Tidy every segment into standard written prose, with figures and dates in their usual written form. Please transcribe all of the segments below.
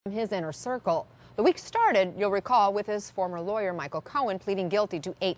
His inner circle. The week started, you'll recall, with his former lawyer, Michael Cohen, pleading guilty to eight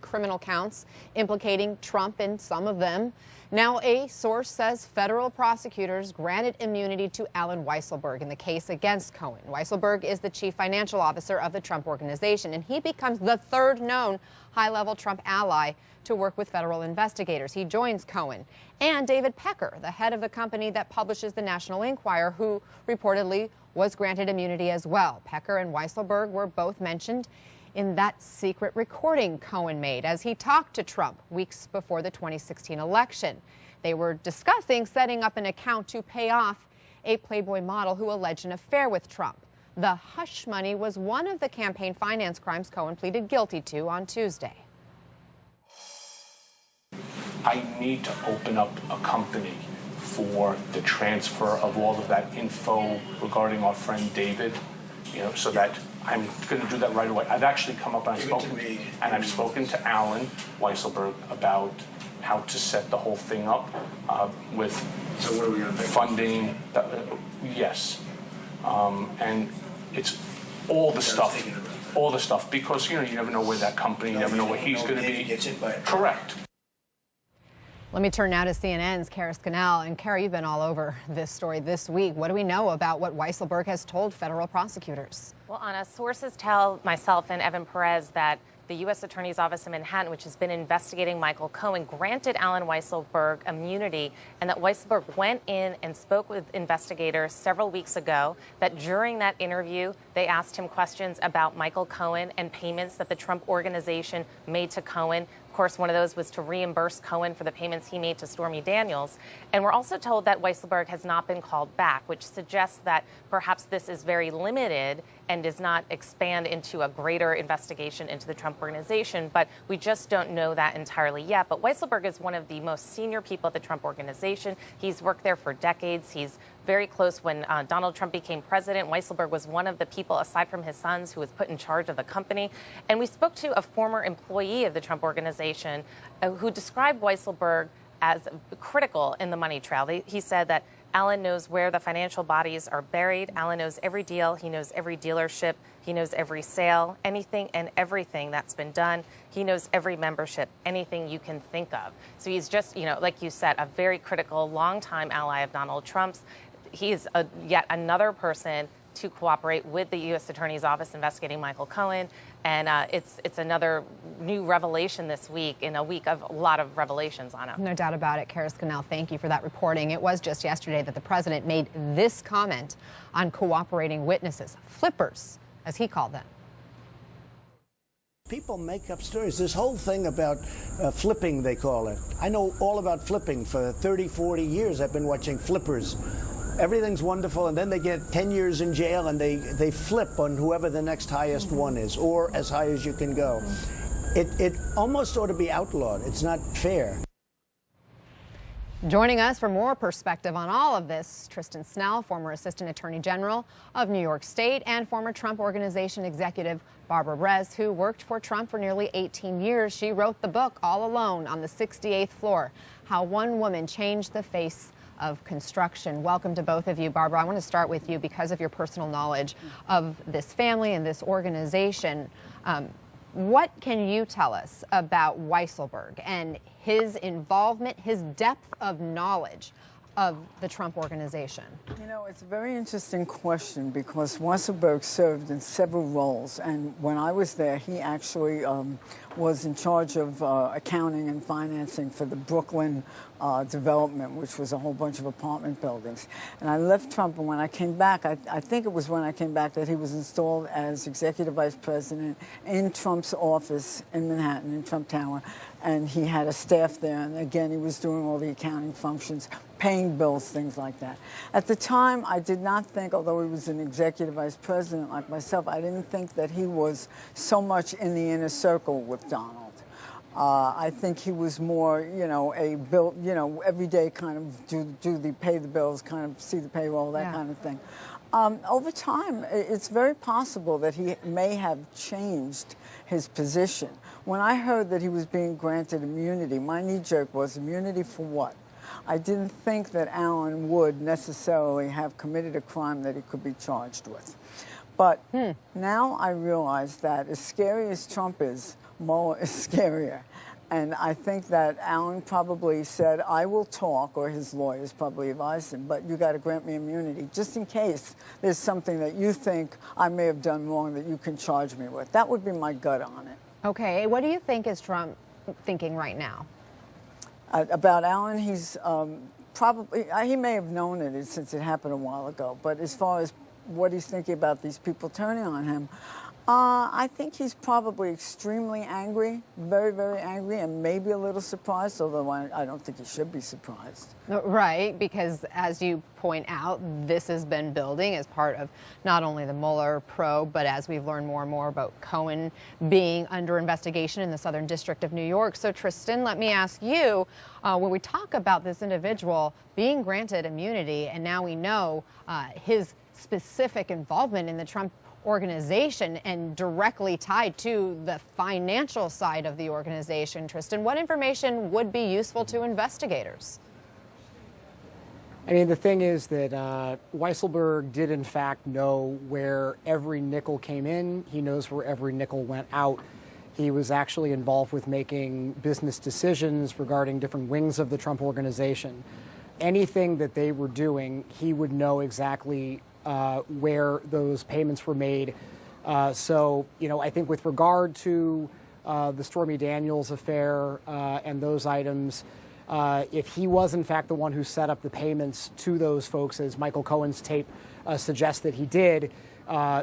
criminal counts implicating Trump in some of them. Now, a source says federal prosecutors granted immunity to Allen Weisselberg in the case against Cohen. Weisselberg is the chief financial officer of the Trump Organization, and he becomes the third known high-level Trump ally to work with federal investigators. He joins Cohen and David Pecker, the head of the company that publishes the National Enquirer, who reportedly was granted immunity as well. Pecker and Weisselberg were both mentioned in that secret recording Cohen made as he talked to Trump weeks before the 2016 election. They were discussing setting up an account to pay off a Playboy model who alleged an affair with Trump. The hush money was one of the campaign finance crimes Cohen pleaded guilty to on Tuesday. I need to open up a company for the transfer of all of that info regarding our friend David, so that I'm going to do that right away. I've actually come up and I've spoken to Allen Weisselberg about how to set the whole thing up with funding. Yes, and it's all the stuff, because you never know where that company, you never know where he's going to be. Correct. Let me turn now to CNN's Kara Scannell. And Kara, you've been all over this story this week. What do we know about what Weisselberg has told federal prosecutors? Well, Anna, sources tell myself and Evan Perez that the U.S. Attorney's Office in Manhattan, which has been investigating Michael Cohen, granted Allen Weisselberg immunity, and that Weisselberg went in and spoke with investigators several weeks ago, that during that interview, they asked him questions about Michael Cohen and payments that the Trump Organization made to Cohen. Of course, one of those was to reimburse Cohen for the payments he made to Stormy Daniels. And we're also told that Weisselberg has not been called back, which suggests that perhaps this is very limited and does not expand into a greater investigation into the Trump Organization. But we just don't know that entirely yet. But Weisselberg is one of the most senior people at the Trump Organization. He's worked there for decades. He's very close. When Donald Trump became president, Weisselberg was one of the people, aside from his sons, who was put in charge of the company. And we spoke to a former employee of the Trump Organization who described Weisselberg as critical in the money trail. He said that Allen knows where the financial bodies are buried. Allen knows every deal. He knows every dealership. He knows every sale, anything and everything that's been done. He knows every membership, anything you can think of. So he's just, like you said, a very critical, longtime ally of Donald Trump's. He is yet another person to cooperate with the U.S. Attorney's Office investigating Michael Cohen. And it's another new revelation this week in a week of a lot of revelations, Anna. No doubt about it. Kara Scannell, thank you for that reporting. It was just yesterday that the president made this comment on cooperating witnesses, flippers, as he called them. People make up stories. This whole thing about flipping, they call it. I know all about flipping. For 30, 40 years, I've been watching flippers. Everything's wonderful, and then they get 10 years in jail, and they flip on whoever the next highest one is, or as high as you can go. It almost ought to be outlawed. It's not fair. Joining us for more perspective on all of this, Tristan Snell, former Assistant Attorney General of New York State, and former Trump Organization executive Barbara Rez, who worked for Trump for nearly 18 years. She wrote the book All Alone on the 68th Floor, How One Woman Changed the Face of Construction. Welcome to both of you. Barbara, I want to start with you because of your personal knowledge of this family and this organization. What can you tell us about Weisselberg and his involvement, his depth of knowledge of the Trump Organization? It's a very interesting question because Weisselberg served in several roles. And when I was there, he actually was in charge of accounting and financing for the Brooklyn development, which was a whole bunch of apartment buildings. And I left Trump, and when I came back, I think it was when I came back that he was installed as executive vice president in Trump's office in Manhattan, in Trump Tower. And he had a staff there, and again, he was doing all the accounting functions, paying bills, things like that. At the time, I did not think, although he was an executive vice president like myself, I didn't think that he was so much in the inner circle with Donald. I think he was more, a bill, every day kind of pay the bills, kind of see the payroll, that kind of thing. Over time, it's very possible that he may have changed his position. When I heard that he was being granted immunity, my knee jerk was immunity for what? I didn't think that Allen would necessarily have committed a crime that he could be charged with. But now I realize that as scary as Trump is, Mueller is scarier. And I think that Allen probably said, I will talk, or his lawyers probably advised him, but you got to grant me immunity just in case there's something that you think I may have done wrong that you can charge me with. That would be my gut on it. Okay, what do you think is Trump thinking right now? About Allen, he's probably, he may have known it since it happened a while ago, but as far as what he's thinking about these people turning on him, I think he's probably extremely angry, very, very angry, and maybe a little surprised, although I don't think he should be surprised. Right, because as you point out, this has been building as part of not only the Mueller probe, but as we've learned more and more about Cohen being under investigation in the Southern District of New York. So, Tristan, let me ask you, when we talk about this individual being granted immunity, and now we know his specific involvement in the Trump organization and directly tied to the financial side of the organization, Tristan, what information would be useful to investigators? I mean, the thing is that Weisselberg did, in fact, know where every nickel came in. He knows where every nickel went out. He was actually involved with making business decisions regarding different wings of the Trump organization. Anything that they were doing, he would know exactly where those payments were made. So, you know, I think with regard to the Stormy Daniels affair and those items, if he was in fact the one who set up the payments to those folks, as Michael Cohen's tape suggests that he did,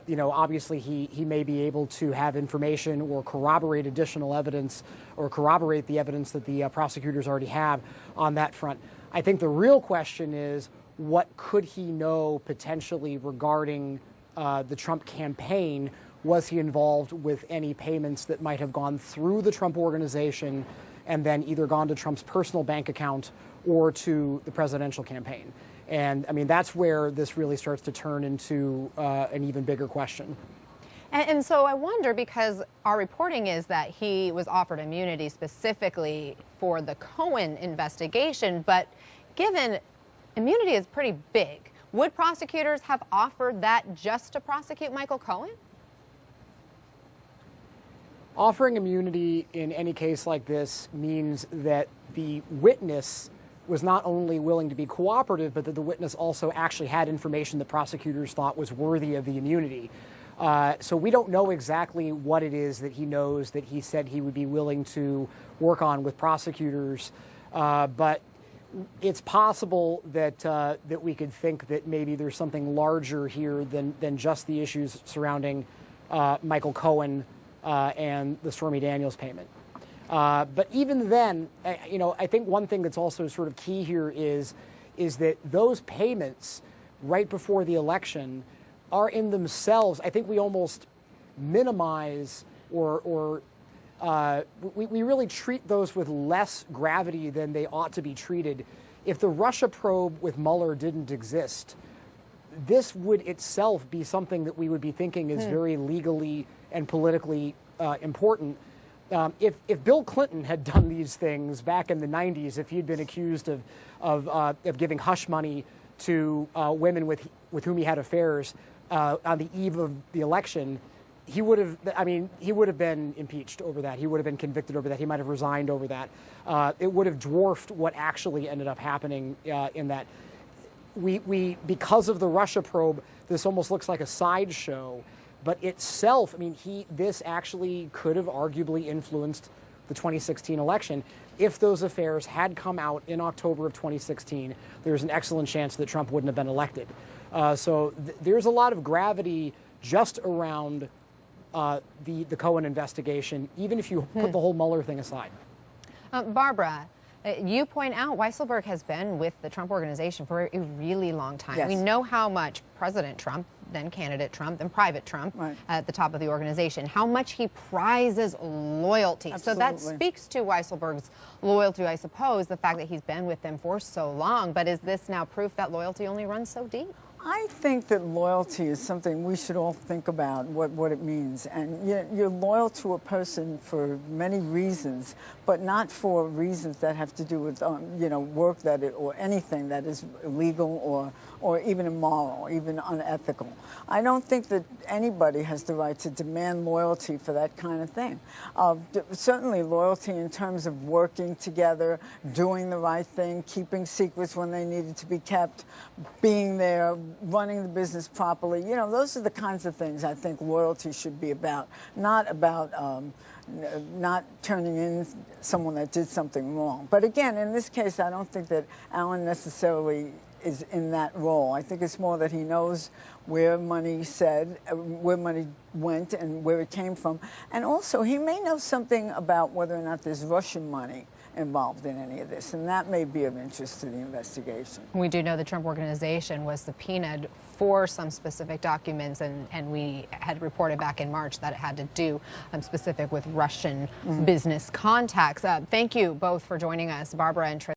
you know, obviously he may be able to have information or corroborate additional evidence or corroborate the evidence that the prosecutors already have on that front. I think the real question is, what could he know potentially regarding the Trump campaign? Was he involved with any payments that might have gone through the Trump organization and then either gone to Trump's personal bank account or to the presidential campaign? And I mean, that's where this really starts to turn into an even bigger question. And so I wonder, because our reporting is that he was offered immunity specifically for the Cohen investigation, but given immunity is pretty big, would prosecutors have offered that just to prosecute Michael Cohen? Offering immunity in any case like this means that the witness was not only willing to be cooperative, but that the witness also actually had information that prosecutors thought was worthy of the immunity. So we don't know exactly what it is that he knows that he said he would be willing to work on with prosecutors, but it's possible that that we could think that maybe there's something larger here than just the issues surrounding Michael Cohen and the Stormy Daniels payment. But even then, you know, I think one thing that's also sort of key here is that those payments right before the election are in themselves, I think we almost minimize or we really treat those with less gravity than they ought to be treated. If the Russia probe with Mueller didn't exist, this would itself be something that we would be thinking is very legally and politically important. If Bill Clinton had done these things back in the 90s, if he'd been accused of giving hush money to women with whom he had affairs on the eve of the election, he would have been impeached over that. He would have been convicted over that. He might have resigned over that. It would have dwarfed what actually ended up happening in that. Because of the Russia probe, this almost looks like a sideshow, but itself, I mean, this actually could have arguably influenced the 2016 election. If those affairs had come out in October of 2016, there's an excellent chance that Trump wouldn't have been elected. So there's a lot of gravity just around the Cohen investigation, even if you put the whole Mueller thing aside. Barbara, you point out Weisselberg has been with the Trump organization for a really long time. Yes. We know how much President Trump, then candidate Trump, then private Trump, at the top of the organization, how much he prizes loyalty. Absolutely. So that speaks to Weisselberg's loyalty, I suppose, the fact that he's been with them for so long. But is this now proof that loyalty only runs so deep? I think that loyalty is something we should all think about what it means. And you're loyal to a person for many reasons, but not for reasons that have to do with, work or anything that is illegal or even immoral, even unethical. I don't think that anybody has the right to demand loyalty for that kind of thing. Certainly loyalty in terms of working together, doing the right thing, keeping secrets when they needed to be kept, being there, running the business properly. Those are the kinds of things I think loyalty should be about, not about not turning in someone that did something wrong. But again, in this case, I don't think that Alan necessarily is in that role. I think it's more that he knows where money went and where it came from. And also, he may know something about whether or not there's Russian money involved in any of this, and that may be of interest to the investigation. We do know the Trump Organization was subpoenaed for some specific documents, and we had reported back in March that it had to do specific with Russian business contacts. Thank you both for joining us, Barbara and Tristan.